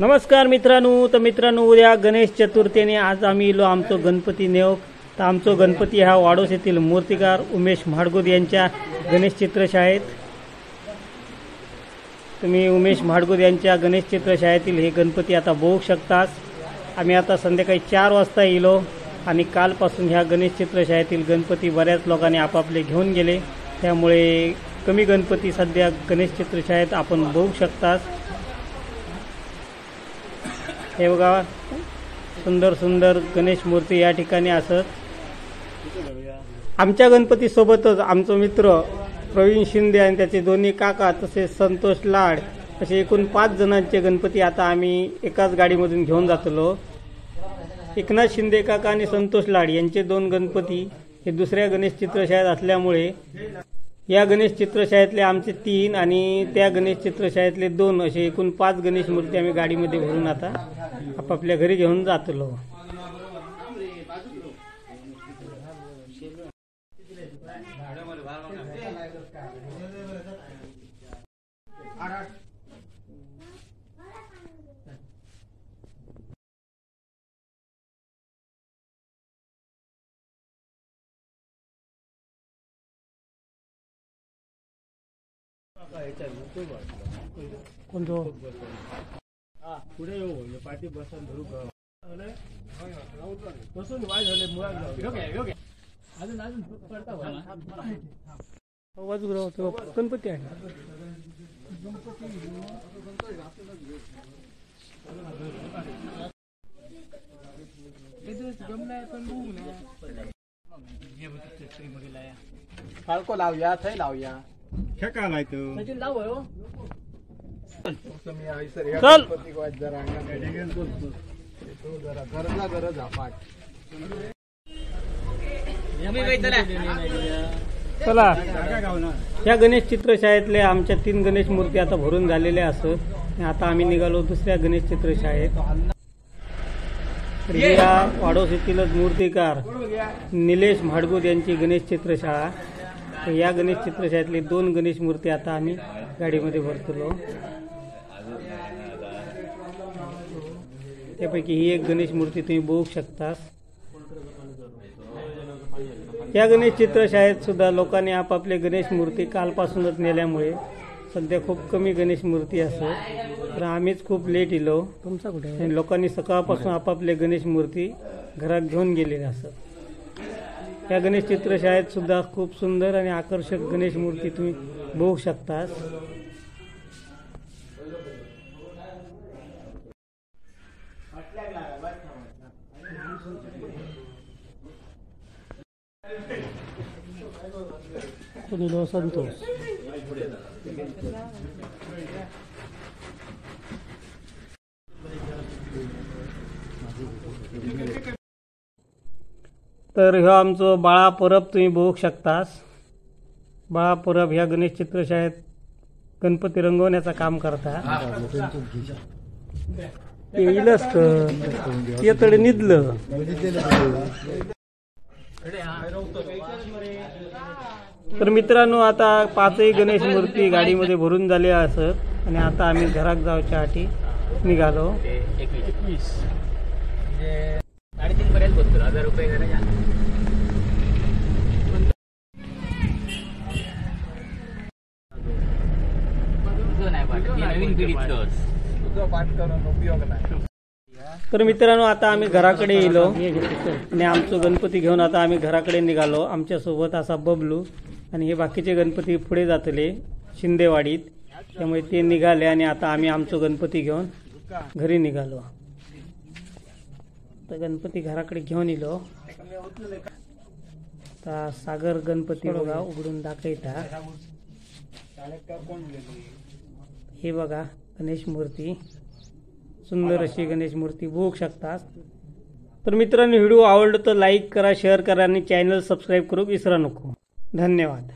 नमस्कार मित्रांनो, उद्या गणेश चतुर्थीने आज आम्ही इलो आमचो गणपती नेवक। तर आमचो गणपती हा वाडोस येथील मूर्तिकार उमेश म्हाडगुद यांच्या गणेश चित्रशाळेत। तुम्ही उमेश म्हाडगुद यांच्या गणेश चित्रशाळेतील हे गणपती आता बघू शकता। आम्ही आता संध्याकाळी 4 वाजता इलो आणि कालपासून ह्या गणेश चित्रशाळेतील गणपती बऱ्याच लोकांनी आपापले घेऊन गेले, त्यामुळे कमी गणपती सध्या गणेश चित्रशाळेत आपण बघू शकता। हे बघा सुंदर सुंदर गणेश मूर्ती या ठिकाणी असत। आमच्या गणपती सोबतच आमचा मित्र प्रवीण शिंदे आणि त्याचे दोन्ही काका तसेच संतोष लाड असे एकूण 5 जणांचे गणपती आता आम्ही एकाच गाडीमधून घेऊन जातलो। एकनाथ शिंदे काका आणि संतोष लाड यांचे 2 गणपती हे दुसऱ्या गणेश चित्रशाळेत असल्यामुळे या गणेश चित्रशाळेतले आमचे 3 आणि त्या गणेश चित्रशाळेतले 2 असे एकूण 5 गणेश मूर्ती आम्ही गाडीमध्ये भरून आता आपापल्या घरी घेऊन जातलो। कोणतो पुढे येऊ पाठी बसून धरू बसून वाय झाले मुळात अजून पडता बाजू गणपती आहे। फाळको लावूया थंय लावूया खेका लायतो सचिन लाव हो चल गरज पाठ चला या गणेश चित्रशाळेतले आमच्या 3 गणेश मूर्ती आता भरून झालेल्या असत। आता आम्ही निघालो दुसऱ्या गणेश चित्रशाळेत। या वाडोस येथीलच मूर्तिकार निलेश म्हाडगुद यांची गणेश चित्रशाळा। या गणेश चित्रशाळेतले 2 गणेश मूर्ती आता आम्ही गाडीमध्ये भरतलो। त्यापैकी ही एक गणेश मूर्ती तुम्ही बघू शकता। या गणेश चित्रशाळेत सुद्धा लोकांनी आपापले गणेश मूर्ती कालपासूनच नेल्यामुळे सध्या खूप कमी गणेश मूर्ती असत। तर आम्हीच खूप लेट इलो। तुमचा कुठे आहे? लोकांनी सकाळपासून आपापले गणेश मूर्ती घरात घेऊन गेलेले असत। या गणेश चित्रशाळेत सुद्धा खूप सुंदर आणि आकर्षक गणेश मूर्ती तुम्ही बघू शकता। कोणी संतोष तर ह्यो आमचो बाळा परब तुम्ही बघू शकता। बाळा परब ह्या गणेश चित्रशाळेत गणपती रंगवण्याचं काम करता। येईलच ते तडे निधलं। तर मित्रांनो आता 5ही गणेश मूर्ती गाडीमध्ये भरून झाले असत आणि आता आम्ही घरात जाऊच्या आठी निघालो। 21 साडेतीन पर्यंत बसतो 1000 रुपये करायचा नवीन पिढीतलंच तुझं पाठ करून उपयोग नाही। तर मित्रांनो आता आम्ही घराकडे येलो आणि आमचो गणपती घेऊन आता आम्ही घराकडे निघालो। आमच्या सोबत असा बबलू आणि हे बाकीचे गणपती पुढे जातले शिंदेवाडीत, त्यामुळे ते निघाले आणि आता आम्ही आमचो गणपती घेऊन घरी निघालो। तर गणपती घराकडे घेऊन इलो। आता सागर गणपती बघा उघडून दाखवता। हे बघा गणेश मूर्ती, सुंदर अशी गणेश मूर्ती बघू शकता। तर मित्रांनो व्हिडिओ आवडला तर लाईक करा, शेअर करा आणि चॅनल सबस्क्राईब करू विसरा नको। धन्यवाद।